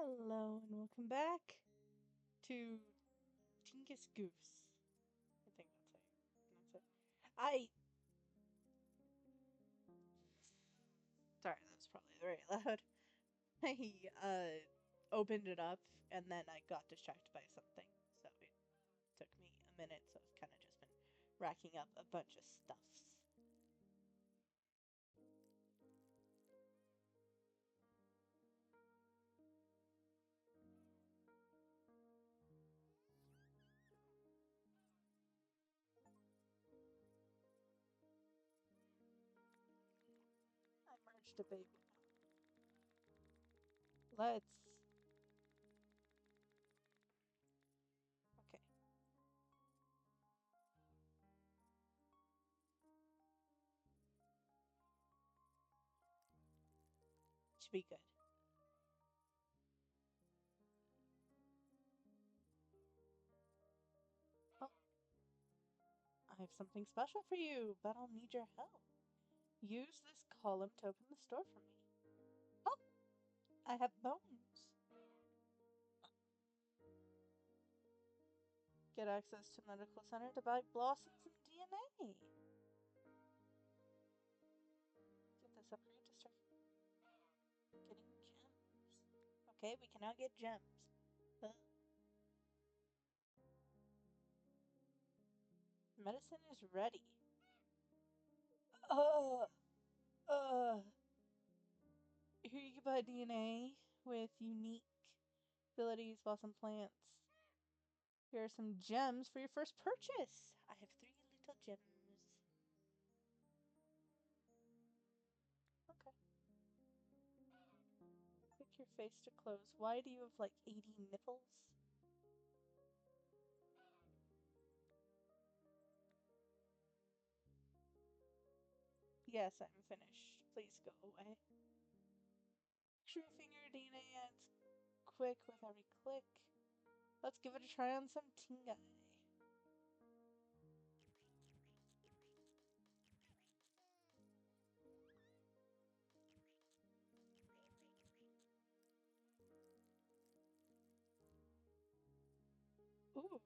Hello and welcome back to Tingus Goose. I think that's it. Sorry, that was probably very loud. I opened it up and then I got distracted by something, so it took me a minute. So I've kind of just been racking up a bunch of stuffs. I merged a baby. Let's. Okay. Should be good. Oh, I have something special for you, but I'll need your help. Use this column to open the store for me. Oh, I have bones. Get access to medical center to buy blossoms and DNA. Get this upgrade to start getting gems. Okay, we can now get gems. Medicine is ready. Uh, uh. Here you can buy DNA with unique abilities, blossom plants. Here are some gems for your first purchase. I have 3 little gems. Okay. Pick your face to close. Why do you have like 80 nipples? Yes, I'm finished. Please go away. True finger DNA adds quick with every click. Let's give it a try on some Tingus. Ooh.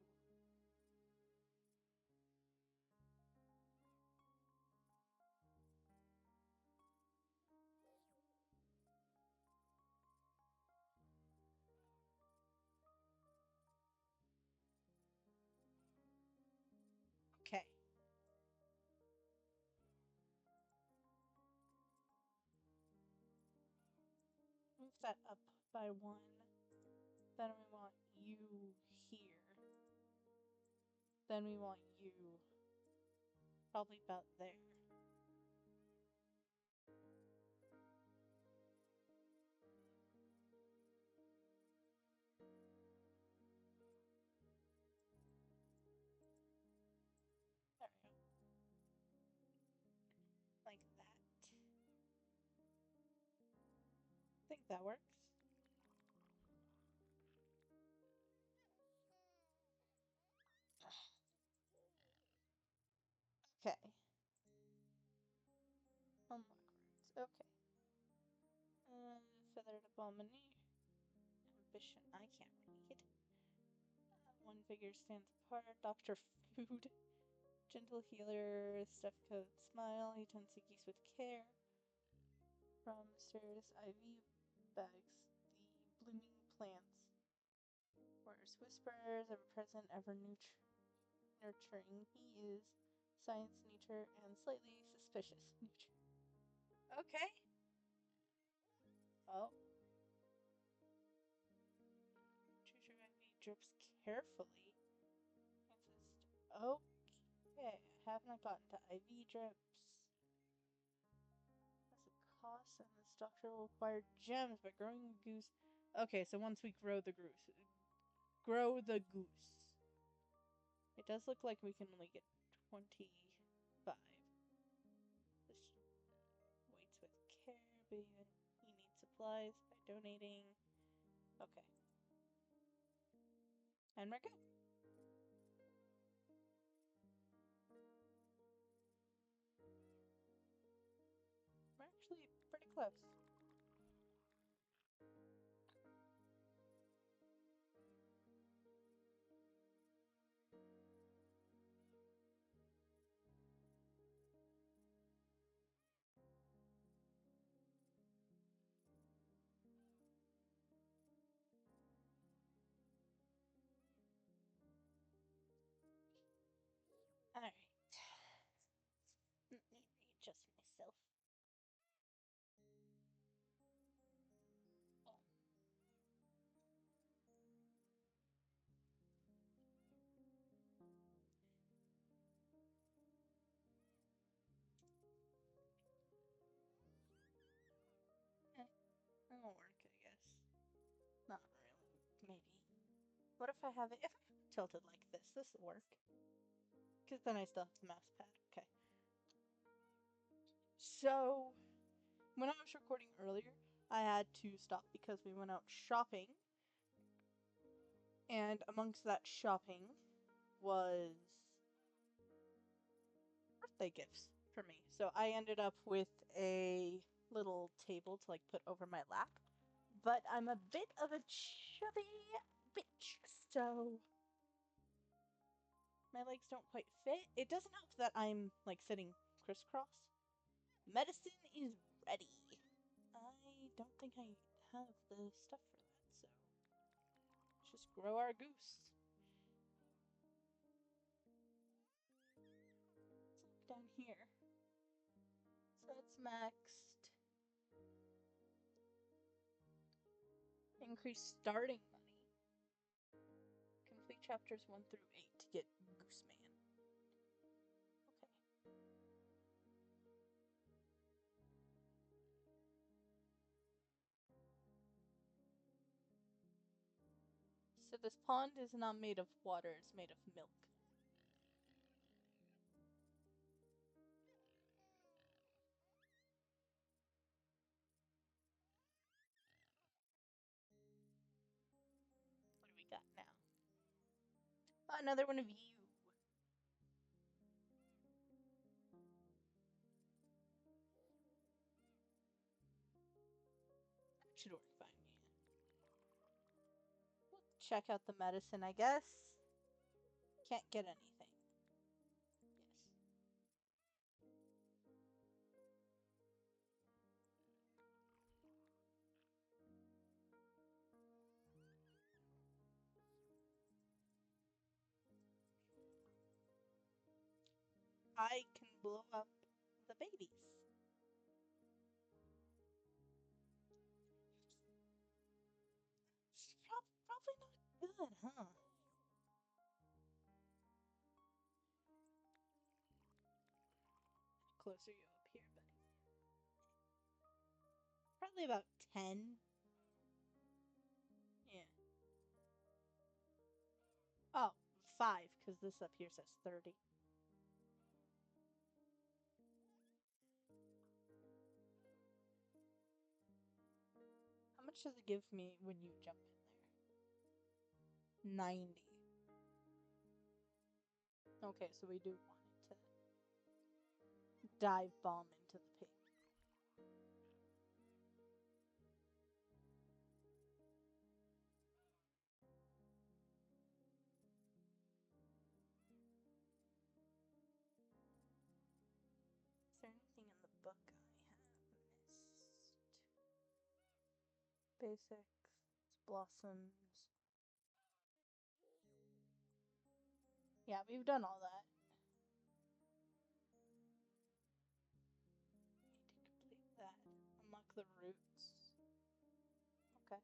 Okay. Move that up by 1. Then we want you here. Then we want you probably about there. There we go. Like that. I think that works. Okay. Unlock roots. Okay. Feathered abomination. Ambition. I can't read. One figure stands apart. Dr. Food. Gentle healer. Stuff coat. Smile. He tends to geese with care. From mysterious IV bags. The blooming plants. Where's whispers, ever present, ever nurturing. He is science, nature, and slightly suspicious. Nature. Okay. Oh. Choose your IV drips carefully. Okay. I have not gotten to IV drips. That's a cost, and this doctor will acquire gems by growing a goose. Okay, so once we grow the goose. It does look like we can only get 25. This waits with care, but you need supplies by donating. Okay. And we're good. We're actually pretty close. if I have it tilted like this. This will work. Because then I still have the mouse pad. Okay. So, when I was recording earlier, I had to stop because we went out shopping. And amongst that shopping was birthday gifts for me. So I ended up with a little table to like put over my lap. But I'm a bit of a chubby bitch, so my legs don't quite fit. It doesn't help that I'm like sitting crisscross. Medicine is ready. I don't think I have the stuff for that, so let's just grow our goose. Let's look down here. So it's maxed. Increase starting money. Complete chapters 1 through 8 to get Goose Man. Okay. So this pond is not made of water, it's made of milk. What do we got now? Another one of you. That should work fine, yeah. We'll check out the medicine, I guess. Can't get anything. Yes. I can blow up the babies. Probably not good, huh? Closer you up here, buddy. Probably about 10. Yeah. Oh, 5, because this up here says 30. How much does it give me when you jump in there? 90. Okay, so we do want it to dive bomb into the pig. Is there anything in the book I have missed? Basics, blossoms. Yeah, we've done all that. Need to complete that. Unlock the roots. Okay.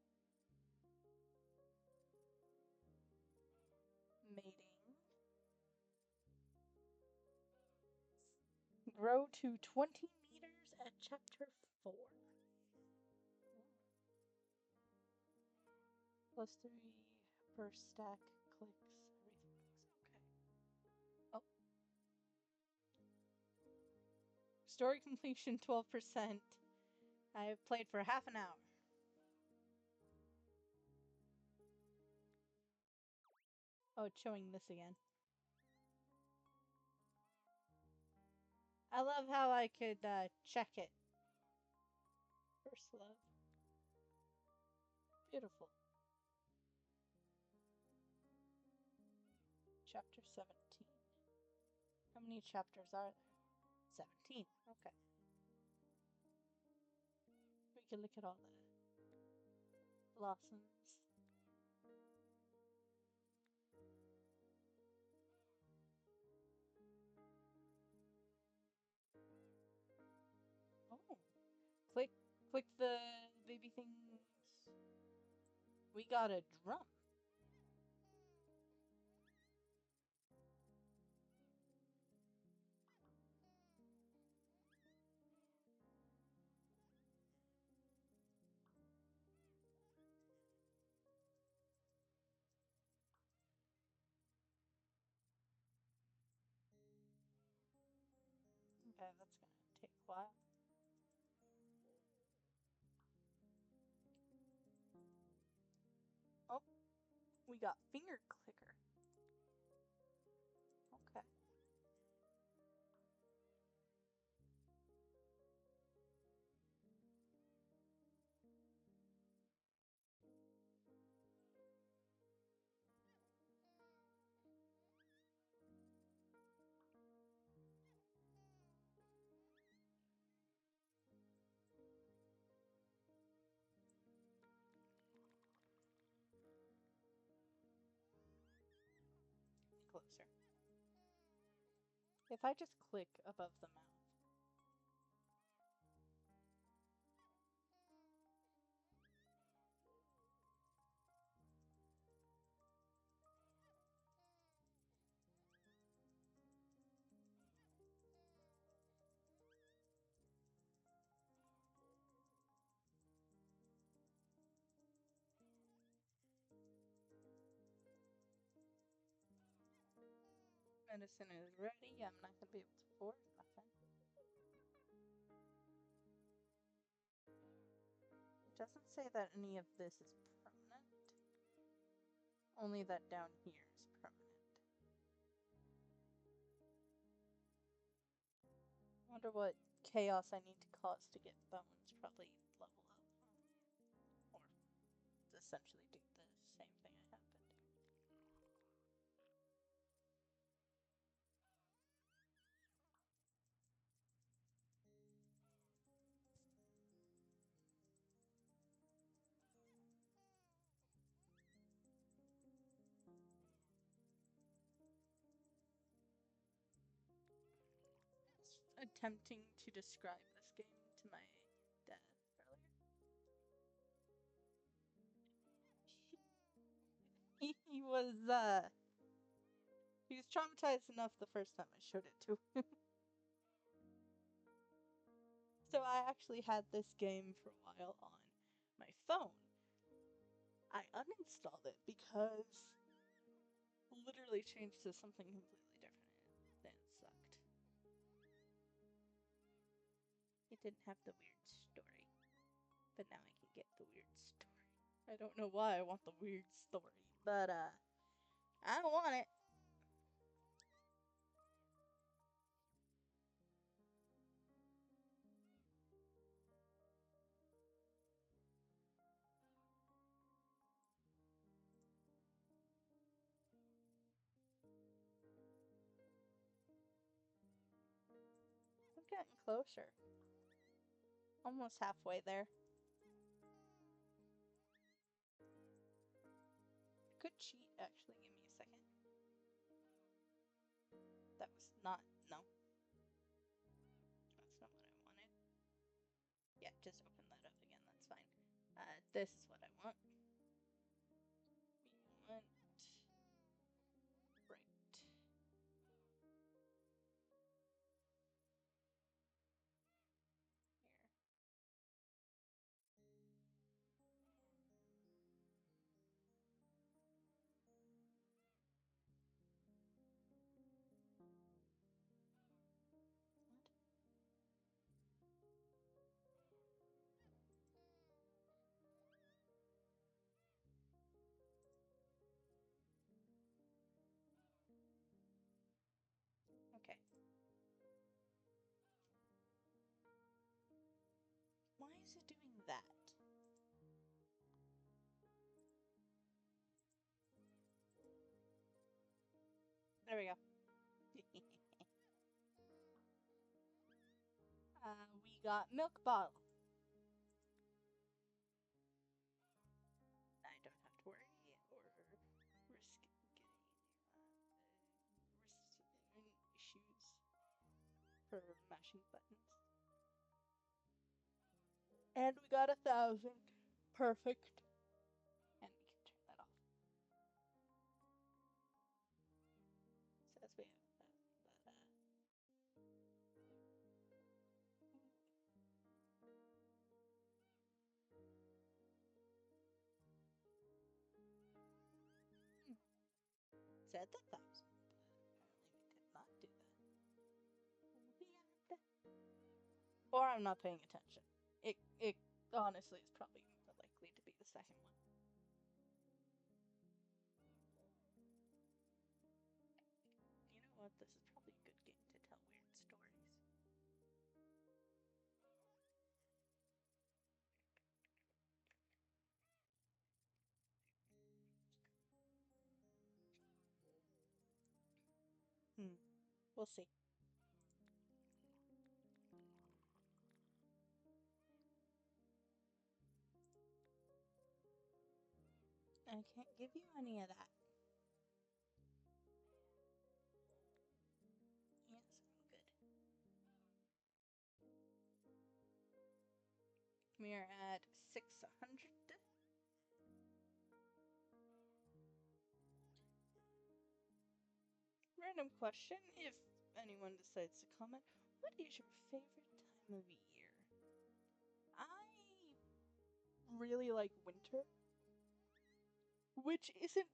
Mating. Grow to 20 meters at chapter 4. Plus 3 per stack clicks. Everything clicks. Okay. Oh. Story completion 12%. I have played for half an hour. Oh, it's showing this again. I love how I could check it. First love. Beautiful. Chapter 17. How many chapters are there? 17. Okay. We can look at all the blossoms. Oh. Click the baby things. We got a drum. We got finger clicker. Okay. Closer. If I just click above the mouth. Medicine is ready. I'm not going to be able to force nothing. It doesn't say that any of this is permanent. Only that down here is permanent. I wonder what chaos I need to cause to get bones. Probably level up. Or essentially do the same thing I happened. Attempting to describe this game to my dad earlier. He was traumatized enough the first time I showed it to him. So I actually had this game for a while on my phone. I uninstalled it because it literally changed to something completely different and it sucked. It didn't have the weird story. But now I can get the weird story. I don't know why I want the weird story, but I don't want it. I'm getting closer. Almost halfway there. Could cheat, actually. Give me a second. That was not... No. That's not what I wanted. Yeah, just open that up again. That's fine. This is what I want. We want... Right. What? Okay. Why is it doing that? There we go. We got milk bottle. I don't have to worry or risk getting issues for mashing buttons. And we got 1,000. Perfect. And we can turn that off. Says we have said 1,000. Apparently we did not do that. Or I'm not paying attention. It honestly is probably more likely to be the second one. what? This is probably a good game to tell weird stories. We'll see. I can't give you any of that. Yes, I'm good. We are at 600. Random question, if anyone decides to comment. What is your favorite time of year? I really like winter, which isn't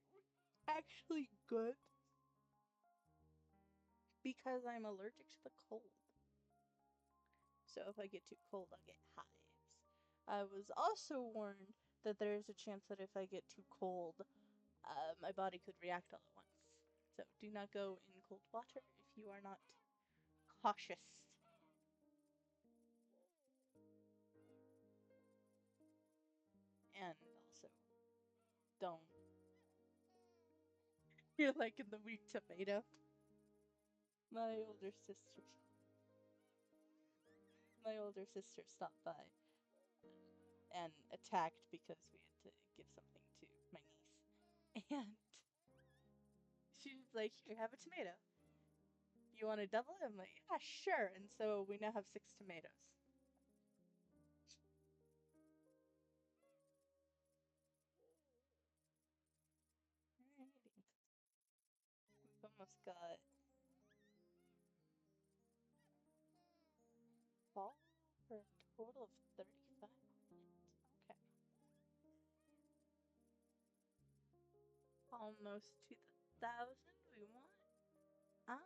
actually good because I'm allergic to the cold. So if I get too cold, I'll get hives. I was also warned that there is a chance that if I get too cold, my body could react all at once. So do not go in cold water if you are not cautious. And also, don't. You're like in the weak tomato. My older sister stopped by and attacked because we had to give something to my niece. And she was like, here, have a tomato. You want to double it? I'm like, yeah, sure. And so we now have 6 tomatoes. Alrighty. We've almost got fall for a total of 35 minutes. Okay. Almost to the 1,000 we want. I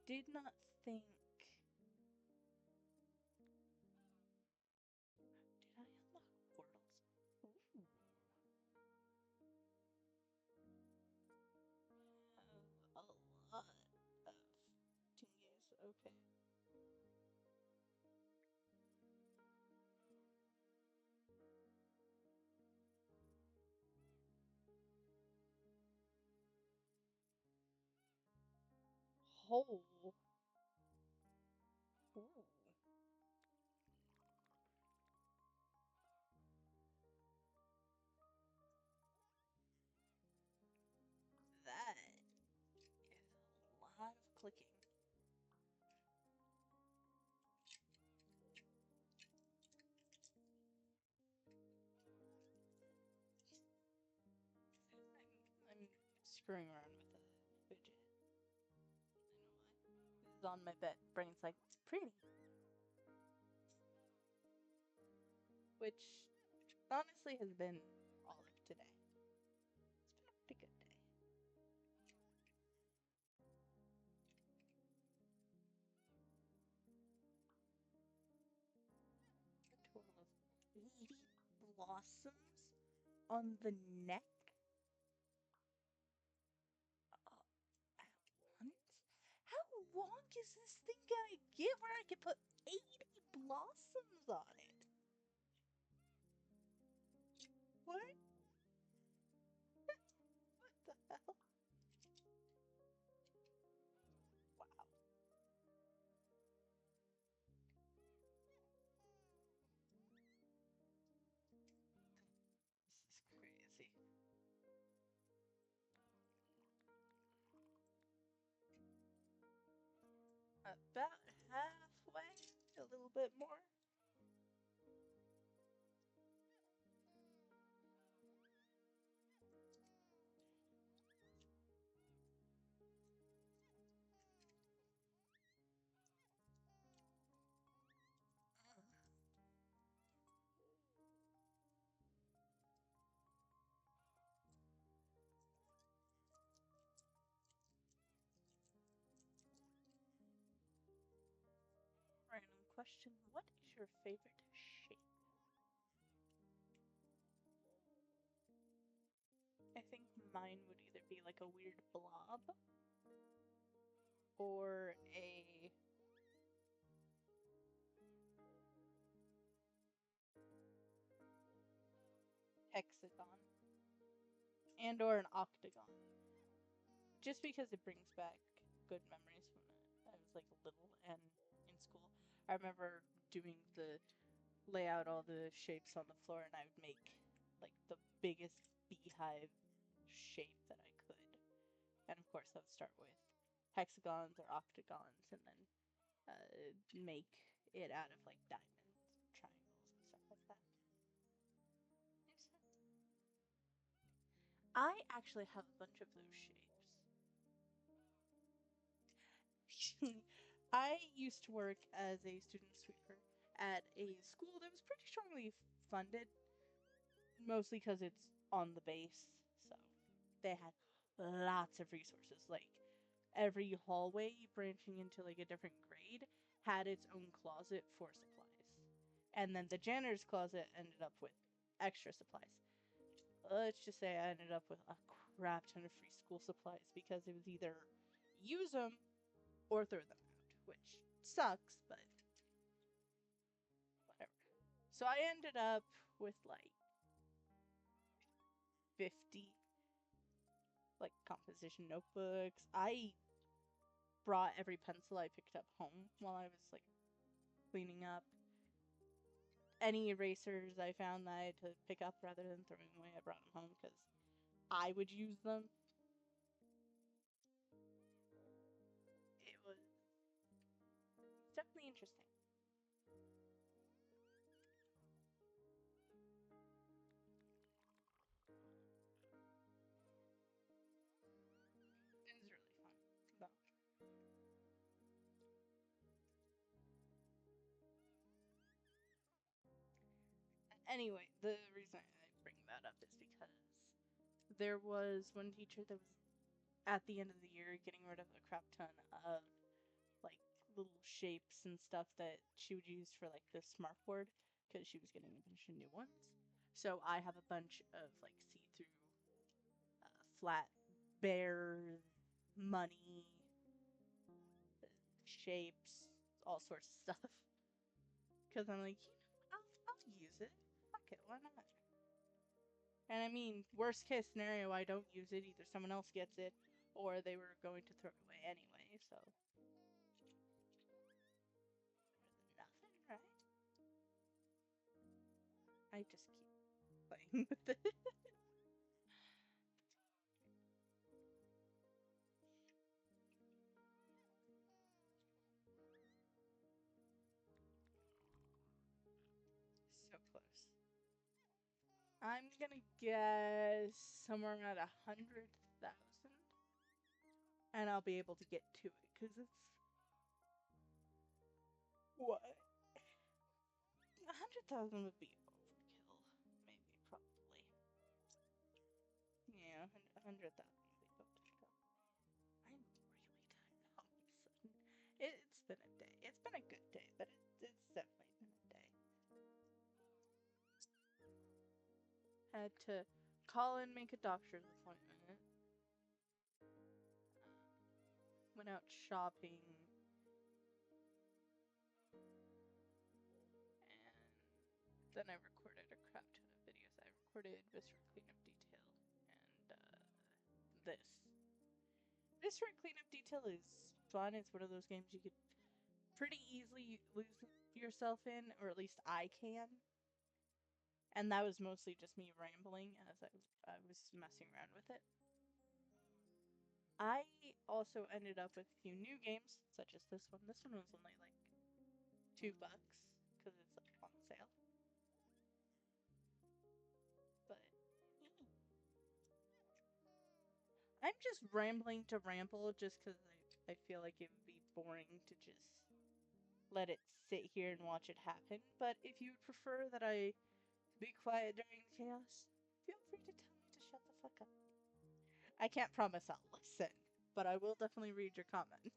did not think. Did I unlock portals? Ooh. Have a lot of Tingus. Okay. Hole. Ooh. That is a lot of clicking. I'm screwing around with the fidget. I know why. This is on my bed. Brain's like, it's pretty. Which honestly has been all of today. It's been a pretty good day. A total of 80 blossoms on the neck at once? How long is this thing gonna get where I can put 80 blossoms on it? What? What the hell? Wow. This is crazy. About halfway, a little bit more. Random question. What is your favorite shape? I think mine would either be like a weird blob or a hexagon and or an octagon. Just because it brings back good memories from I was like little and in school. I remember doing the layout all the shapes on the floor, and I would make like the biggest beehive shape that I could. And of course, I would start with hexagons or octagons, and then make it out of like diamonds, triangles, and stuff like that. I actually have a bunch of those shapes. I used to work as a student sweeper at a school that was pretty strongly funded, mostly because it's on the base. So they had lots of resources. Like every hallway branching into like a different grade had its own closet for supplies. And then the janitor's closet ended up with extra supplies. Let's just say I ended up with a crap ton of free school supplies because it was either use them or throw them out, which sucks, but whatever. So I ended up with like 50 like composition notebooks. I brought every pencil I picked up home while I was like cleaning up. Any erasers I found that I had to pick up rather than throwing away, I brought them home because I would use them. It was definitely interesting. It was really fun. But anyway, the reason I bring that up is because there was one teacher that was at the end of the year getting rid of a crap ton of like little shapes and stuff that she would use for like the smart board because she was getting a bunch of new ones. So I have a bunch of like see-through flat bear money shapes, all sorts of stuff. Because I'm like, I'll use it. Fuck it, why not? And I mean, worst case scenario, I don't use it. Either someone else gets it, or they were going to throw it away anyway. So nothing, right? I just keep playing with it. So close. I'm gonna guess somewhere around 100,000, and I'll be able to get to it because it's what 100,000 would be overkill, maybe, probably. Yeah, 100,000 would be overkill. I'm really tired all of a sudden. It's been a day. It's been a good day, but it's definitely been a day. Had to call and make a doctor's appointment. Went out shopping, and then I recorded a crap ton of videos. I recorded Viscera Cleanup Detail and this. Viscera Cleanup Detail is fun. It's one of those games you could pretty easily lose yourself in, or at least I can. And that was mostly just me rambling as I was messing around with it. I also ended up with a few new games, such as this one. This one was only like $2 because it's like on sale. But I'm just rambling to ramble just because I feel like it would be boring to just let it sit here and watch it happen. But if you would prefer that I be quiet during the chaos, feel free to tell me to shut the fuck up. I can't promise I'll listen, but I will definitely read your comment.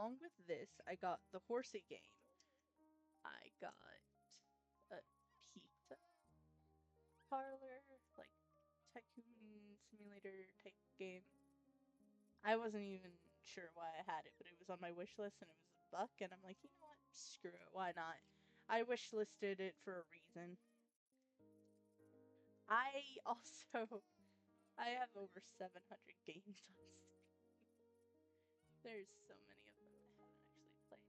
along with this, I got the horsey game. I got a pizza parlor, like tycoon simulator type game. I wasn't even sure why I had it, but it was on my wish list and it was $1, and I'm like, you know what? Screw it, why not? I wish listed it for a reason. I have over 700 games on Steam. There's so many of them I haven't actually played.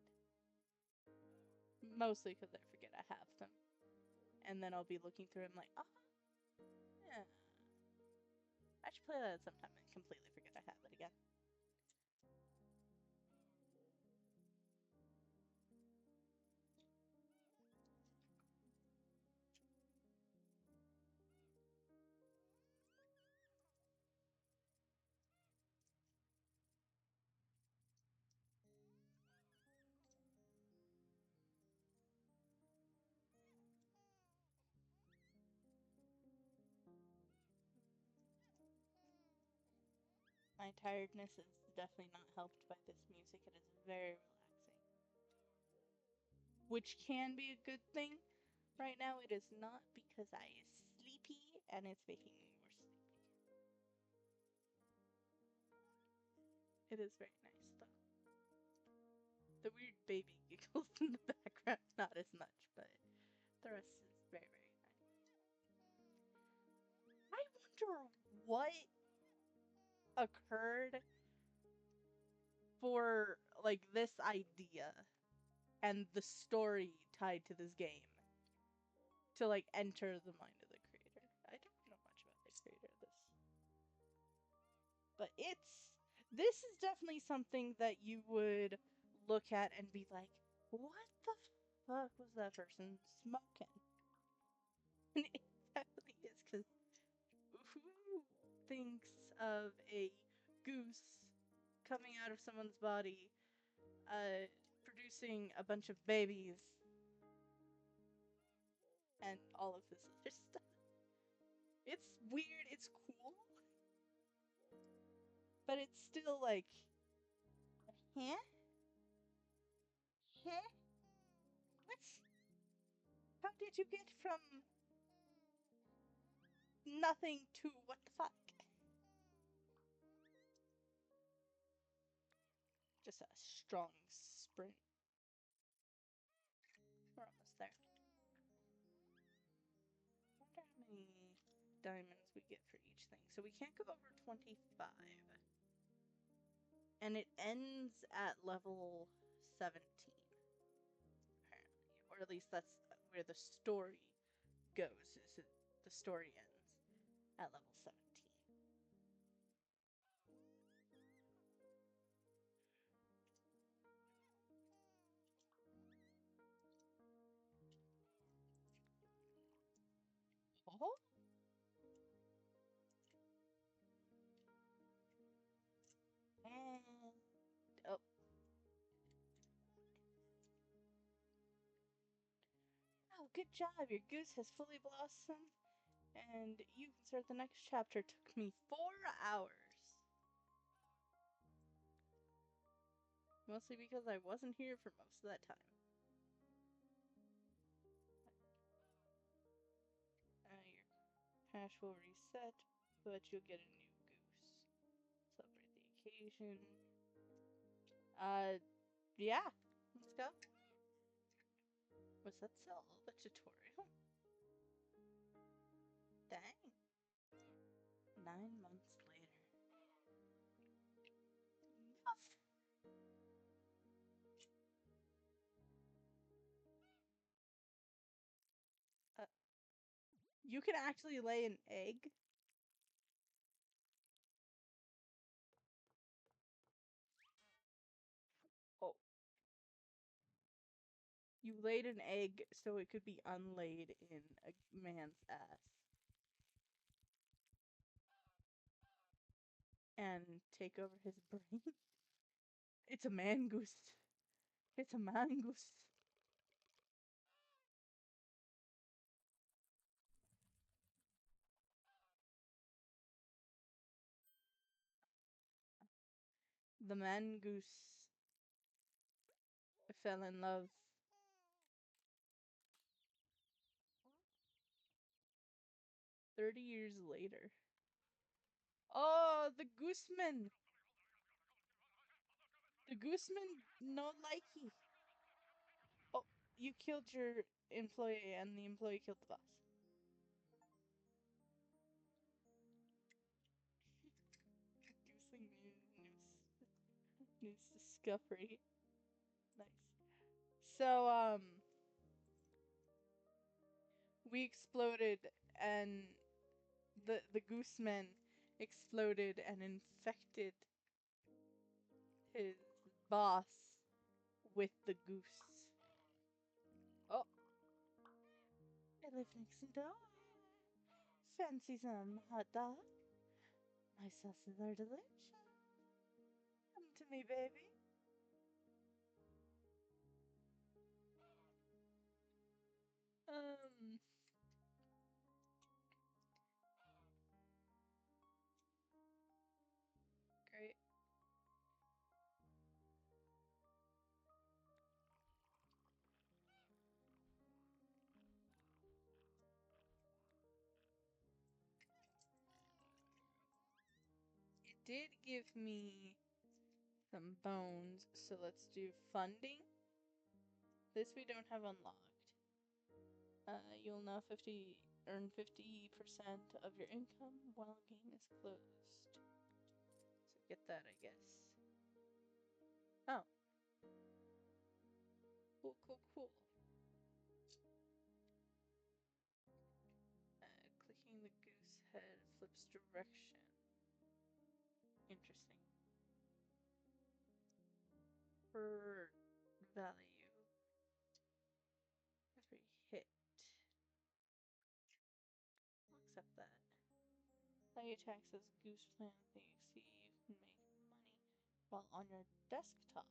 Mostly because I forget I have them. And then I'll be looking through them like, oh, yeah. I should play that sometime and completely forget I have it again. My tiredness is definitely not helped by this music. It is very relaxing. Which can be a good thing. Right now it is not because I is sleepy and it's making me more sleepy. It is very nice though. The weird baby giggles in the background, not as much, but the rest is very, very nice. I wonder what occurred for like this idea and the story tied to this game to like enter the mind of the creator. I don't know much about the creator of this. But this is definitely something that you would look at and be like, what the fuck was that person smoking? And it definitely is, because who thinks of a goose coming out of someone's body, producing a bunch of babies, and all of this other stuff? It's weird, it's cool, but it's still like, huh? Huh? What? How did you get from nothing to what the fuck? Just a strong sprint. We're almost there. I wonder how many diamonds we get for each thing. So we can't go over 25. And it ends at level 17. Apparently. Or at least that's where the story goes. The story ends at level 17. Oh? And oh. Oh, good job. Your goose has fully blossomed and you can start the next chapter. Took me 4 hours. Mostly because I wasn't here for most of that time. Your hash will reset, but you'll get a new goose. Celebrate the occasion. Yeah. Let's go. Was that still the tutorial? Dang. 9 months later. Uh, you can actually lay an egg? Oh. You laid an egg so it could be unlaid in a man's ass. And take over his brain? It's a man goose. It's a man goose. The man goose fell in love. 30 years later. Oh, the gooseman! The gooseman no likey. Oh, you killed your employee and the employee killed the boss. Goosling news discovery. Nice. So, we exploded and the gooseman exploded and infected his boss with the goose. Oh, I live next door. Fancy some hot dog? My sauces are delicious. Come to me, baby. Great. It did give me some bones, so let's do funding. This we don't have unlocked. You'll now earn 50% of your income while game is closed. So get that, I guess. Oh. Cool, cool, cool. Clicking the goose head flips direction. Interesting. For value. Every hit. I'll accept that. Value taxes goose plan things. See, you can make money while on your desktop.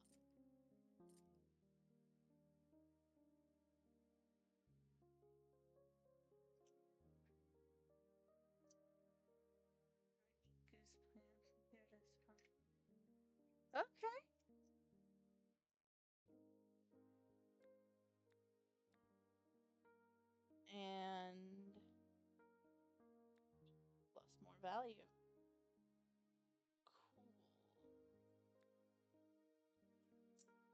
Okay. And plus more value. Cool.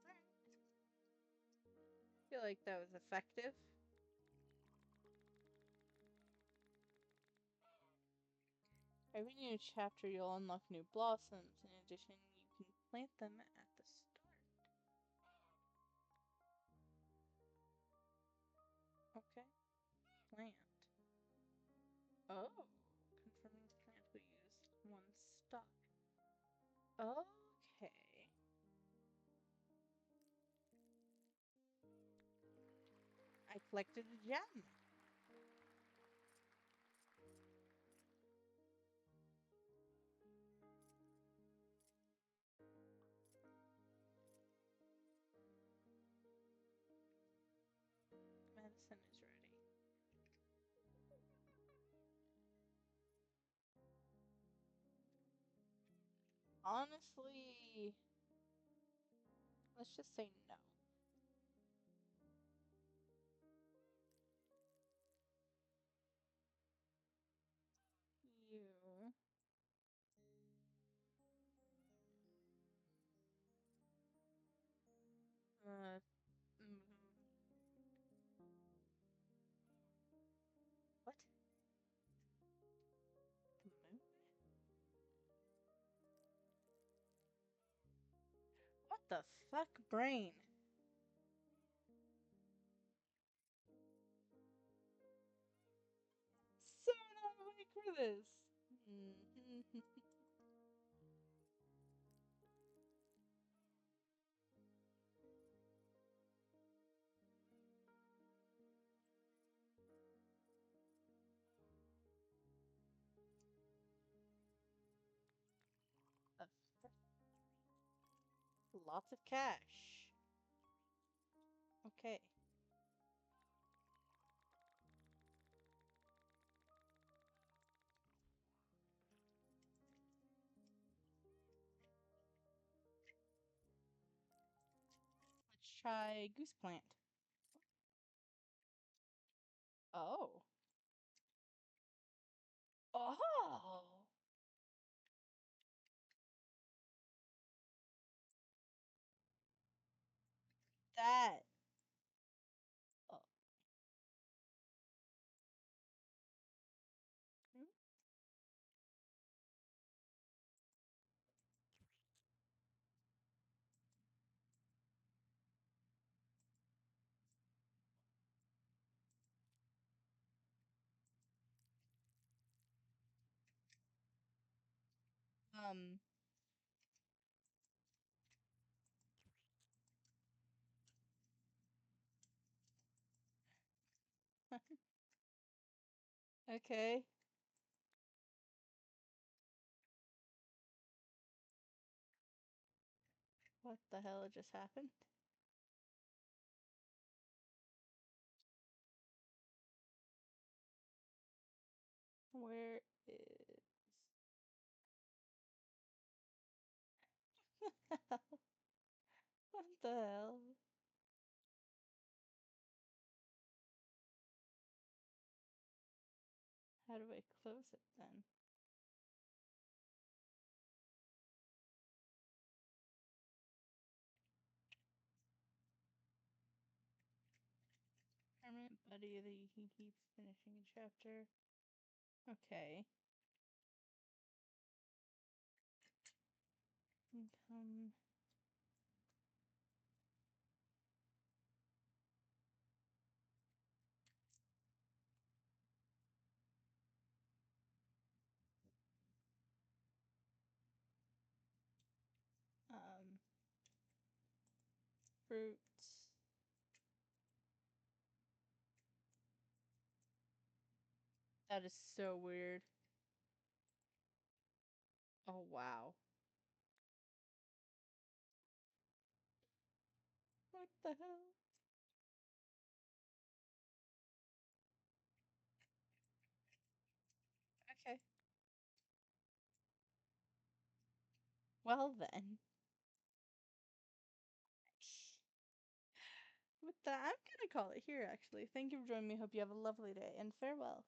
Alright. Feel like that was effective. Every new chapter you'll unlock new blossoms. In addition, you can plant them at the start. Okay. Plant. Oh. Confirming plant will use one stock. Okay. I collected a gem. Medicine is ready. Honestly, let's just say no. You. Mm, what? The moon? What the fuck, brain? So not awake for this. Lots of cash. Okay. Let's try goose plant. Oh. Oh. That. Oh. Um. Okay. What the hell just happened? Where is... What the hell? How do I close it then? Permanent buddy that he keeps finishing a chapter. Okay. Income. Fruits. That is so weird. Oh, wow. What the hell? Okay. Well then. With that, I'm gonna call it here, actually. Thank you for joining me. Hope you have a lovely day, and farewell.